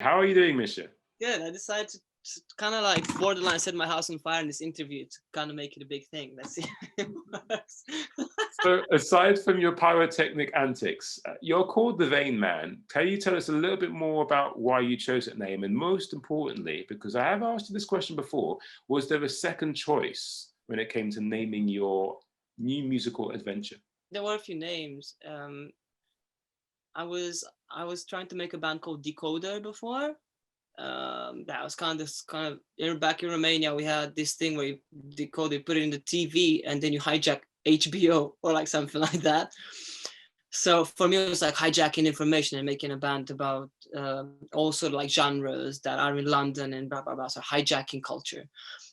How are you doing, Misha? Good. I decided to kind of like borderline set my house on fire in this interview to kind of make it a big thing. Let's see if it works. So, aside from your pyrotechnic antics, you're called the Vaine Man. Can you tell us a little bit more about why you chose that name? And most importantly, because I have asked you this question before, was there a second choice when it came to naming your new musical adventure? There were a few names. I was trying to make a band called Decoder before. That was kind of back in Romania. We had this thing where you decode, you put it in the TV, and then you hijack HBO or like something like that. So for me, it was like hijacking information and making a band about also like genres that are in London and blah blah blah. So hijacking culture,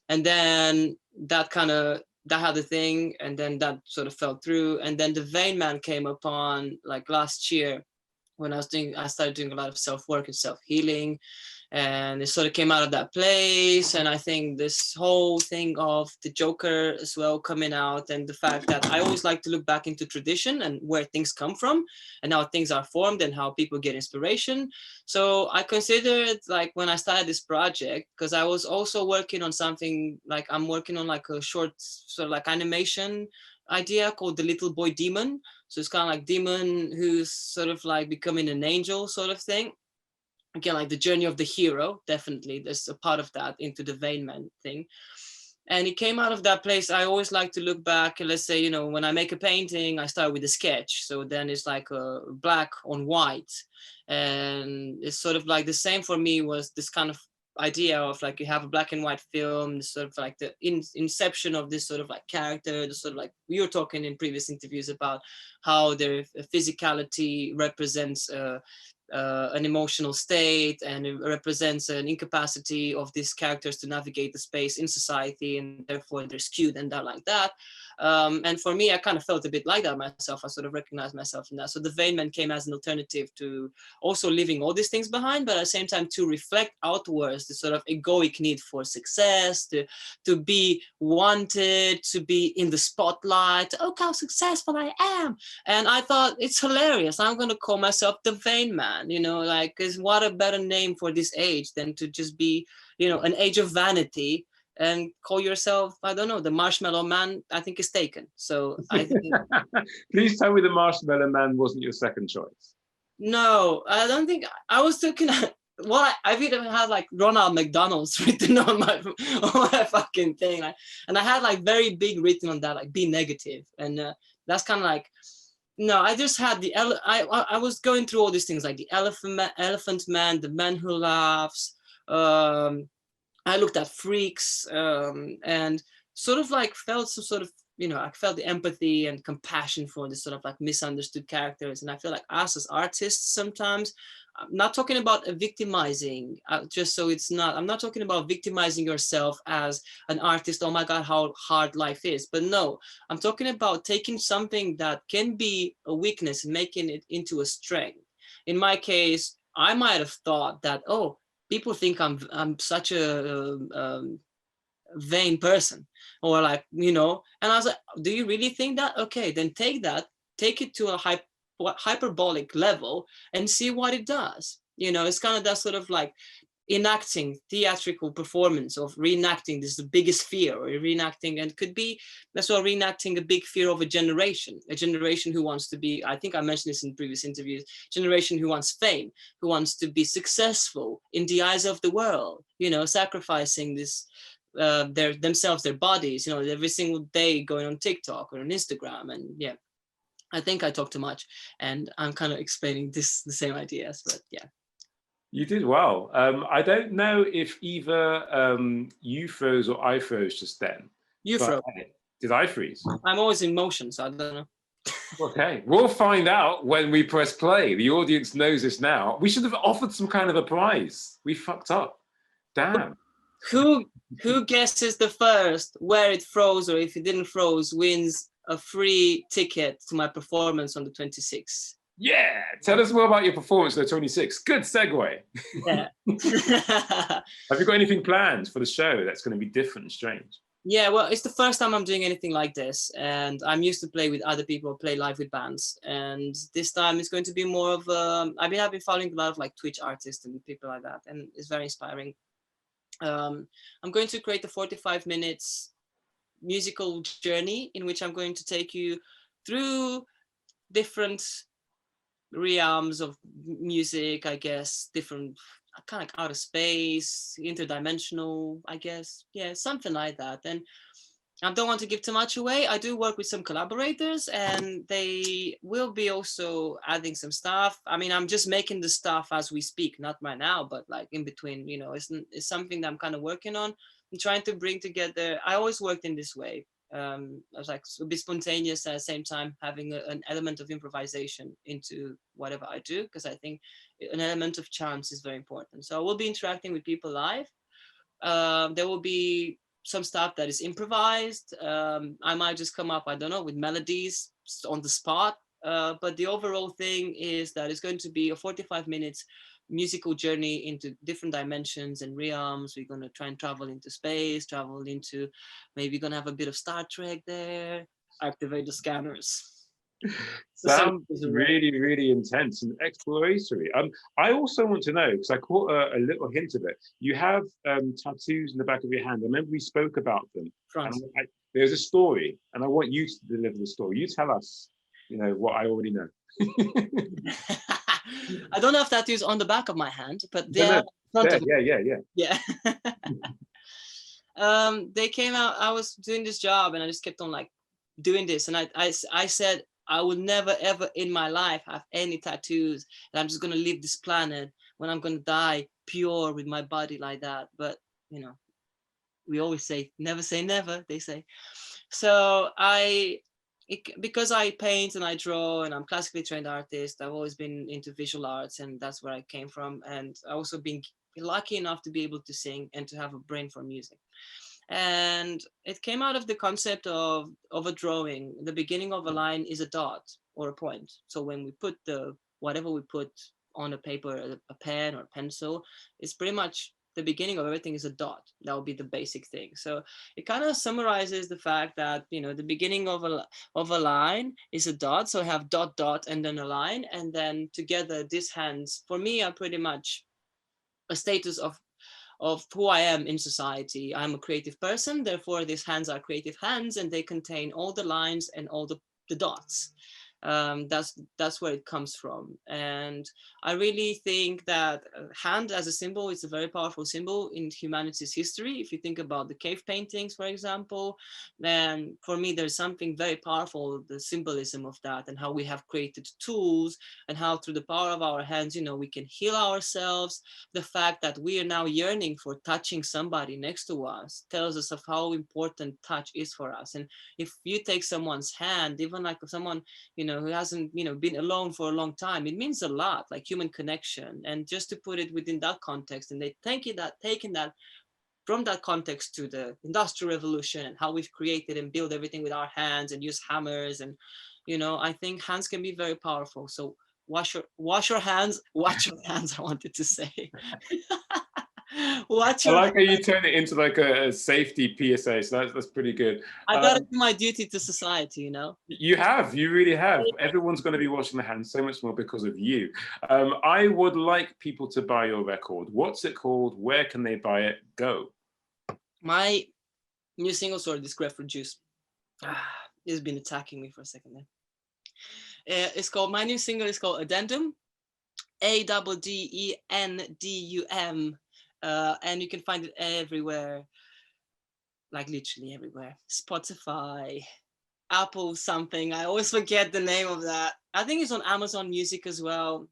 and then that had a thing, and then that sort of fell through, and then the Vaine Man came upon like last year when I started doing a lot of self work and self healing, and it sort of came out of that place. And I think this whole thing of the Joker as well coming out, and the fact that I always like to look back into tradition and where things come from and how things are formed and how people get inspiration. So I considered, like, when I started this project, because I was also working on something, like I'm working on like a short sort of like animation idea called The Little Boy Demon. So it's kind of like demon who's sort of like becoming an angel sort of thing. Again, like the journey of the hero, definitely there's a part of that into the Vaine Man thing. And it came out of that place. I always like to look back, and let's say, you know, when I make a painting, I start with a sketch, so then it's like a black on white, and it's sort of like the same for me. Was this kind of idea of like, you have a black and white film, sort of like the inception of this sort of like character, the sort of like we were talking in previous interviews about how their physicality represents an emotional state, and it represents an incapacity of these characters to navigate the space in society, and therefore they're skewed and that like that. And for me, I kind of felt a bit like that myself. I sort of recognized myself in that. So the Vaine Man came as an alternative to also leaving all these things behind, but at the same time to reflect outwards the sort of egoic need for success, to be wanted, to be in the spotlight. Oh, how successful I am. And I thought, it's hilarious. I'm going to call myself the Vaine Man, you know, like, because what a better name for this age than to just be, you know, an age of vanity, and call yourself, I don't know, the Marshmallow Man. I think is taken. So I think, Please tell me the Marshmallow Man wasn't your second choice. no, I don't think I was thinking. Well, I've even had like Ronald McDonald's written on my fucking thing, like, and I had like very big written on that, like, be negative, and that's kind of like, no, I just had I was going through all these things like the elephant man, the man who laughs. I looked at freaks, and sort of like felt some sort of, you know, I felt the empathy and compassion for this sort of like misunderstood characters. And I feel like us as artists sometimes, I'm not talking about a victimizing, just so it's not, I'm not talking about victimizing yourself as an artist. Oh my God, how hard life is. But no, I'm talking about taking something that can be a weakness and making it into a strength. In my case, I might have thought that, oh, people think I'm such a vain person, or like, you know, and I was like, do you really think that? Okay, then take it to a hyperbolic level and see what it does. You know, it's kind of that sort of like enacting theatrical performance of reenacting this, the biggest fear, or reenacting, and could be that's well reenacting a big fear of a generation who wants to be, I think I mentioned this in previous interviews, generation who wants fame, who wants to be successful in the eyes of the world, you know, sacrificing this themselves, their bodies, you know, every single day, going on TikTok or on Instagram. And yeah, I think I talk too much, and I'm kind of explaining the same ideas, but yeah. You did well. I don't know if either you froze or I froze just then. You But froze. did I freeze? I'm always in motion, so I don't know. Okay, we'll find out when we press play. The audience knows this now. We should have offered some kind of a prize. We fucked up. Damn. Who guesses the first where it froze, or if it didn't froze, wins a free ticket to my performance on the 26th. Yeah, tell us more about your performance on the 26th. Good segue. Yeah. Have you got anything planned for the show that's going to be different and strange? Yeah, well, it's the first time I'm doing anything like this, and I'm used to play with other people, play live with bands, and this time it's going to be more of I've been following a lot of like Twitch artists and people like that, and it's very inspiring. I'm going to create a 45 minutes musical journey in which I'm going to take you through different realms of music, I guess, different kind of like outer space, interdimensional, I guess. Yeah, something like that. And I don't want to give too much away. I do work with some collaborators and they will be also adding some stuff. I mean, I'm just making the stuff as we speak, not right now, but like in between, you know, it's something that I'm kind of working on. I'm trying to bring together, I always worked in this way. I was like a bit spontaneous at the same time, having an element of improvisation into whatever I do, because I think an element of chance is very important. So I will be interacting with people live. There will be some stuff that is improvised. I might just come up, I don't know, with melodies on the spot. But the overall thing is that it's going to be a 45 minutes musical journey into different dimensions and realms. We're going to try and travel into space, travel into, maybe going to have a bit of Star Trek there, activate the scanners. Sounds really, really intense and exploratory. I also want to know, because I caught a little hint of it. You have tattoos in the back of your hand. I remember we spoke about them. And there's a story, and I want you to deliver the story. You tell us, you know, what I already know. I don't have tattoos on the back of my hand, but Yeah, yeah. They came out. I was doing this job, and I just kept on like doing this, and I said I will never ever in my life have any tattoos, and I'm just gonna leave this planet when I'm gonna die pure with my body like that. But you know, we always say never, they say. So because I paint and I draw and I'm classically trained artist, I've always been into visual arts, and that's where I came from. And I also been lucky enough to be able to sing and to have a brain for music. And it came out of the concept of a drawing. The beginning of a line is a dot or a point. So when we put whatever we put on a paper, a pen or a pencil, it's pretty much the beginning of everything is a dot. That would be the basic thing. So it kind of summarizes the fact that, you know, the beginning of a line is a dot. So I have dot, dot, and then a line. And then together, these hands, for me, are pretty much a status of who I am in society. I'm a creative person, therefore these hands are creative hands, and they contain all the lines and all the dots. That's where it comes from. And I really think that hand as a symbol is a very powerful symbol in humanity's history. If you think about the cave paintings, for example, then for me there's something very powerful, the symbolism of that, and how we have created tools, and how through the power of our hands, you know, we can heal ourselves. The fact that we are now yearning for touching somebody next to us tells us of how important touch is for us. And if you take someone's hand, even like someone, you know, who hasn't, you know, been alone for a long time, it means a lot, like human connection. And just to put it within that context, and they taking that from that context to the industrial revolution and how we've created and built everything with our hands and use hammers, and you know, I think hands can be very powerful. So wash your hands, watch your hands, I wanted to say. Watch I your like how you hands. turn it into like a safety PSA, so that's pretty good. I gotta do my duty to society, you know. You really have. Everyone's going to be watching the hand so much more because of you. I would like people to buy your record. What's it called? Where can they buy it? Go. My new single, sorry, this grapefruit juice. It's been attacking me for a second there. It's called, my new single is called Addendum, ADDENDUM, and you can find it everywhere, like literally everywhere. Spotify, Apple something, I always forget the name of that. I think it's on Amazon Music as well.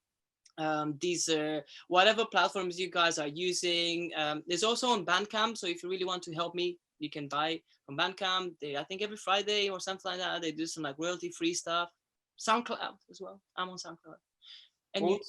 These are whatever platforms you guys are using. There's also on Bandcamp, so if you really want to help me, you can buy from Bandcamp. I think every Friday or something like that, they do some like royalty-free stuff. SoundCloud as well. I'm on SoundCloud. And awesome.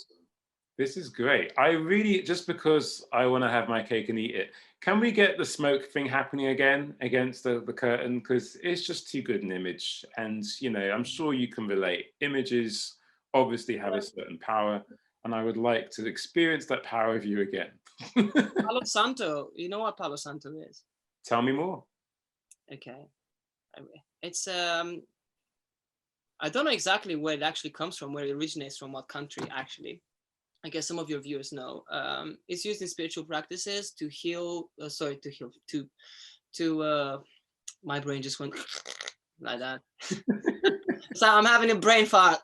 This is great. I really, just because I want to have my cake and eat it, can we get the smoke thing happening again against the curtain? Because it's just too good an image. And, you know, I'm sure you can relate. Images obviously have a certain power, and I would like to experience that power of you again. Palo Santo, you know what Palo Santo is? Tell me more. Okay. It's I don't know exactly where it actually comes from, where it originates from, what country actually. I guess some of your viewers know. It's used in spiritual practices to heal. Sorry, to heal. My brain just went like that. So I'm having a brain fart.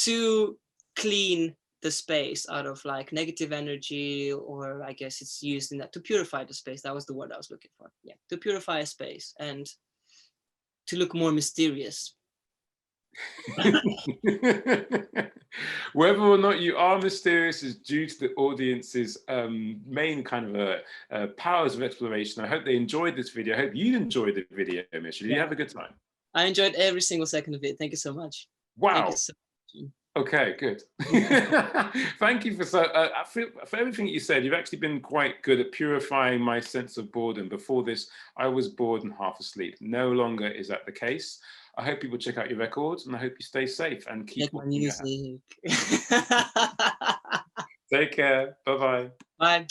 To clean the space out of like negative energy, or I guess it's used in that to purify the space. That was the word I was looking for. Yeah, to purify a space and to look more mysterious. Whether or not you are mysterious is due to the audience's main kind of powers of exploration. I hope they enjoyed this video. I hope you enjoyed the video, Misha. Did you have a good time? I enjoyed every single second of it. Thank you so much. Wow. Thank you so much. Okay, good. Thank you for everything you said. You've actually been quite good at purifying my sense of boredom. Before this, I was bored and half asleep. No longer is that the case. I hope people check out your records, and I hope you stay safe and keep watching. Music. Take care. Bye-bye. Bye.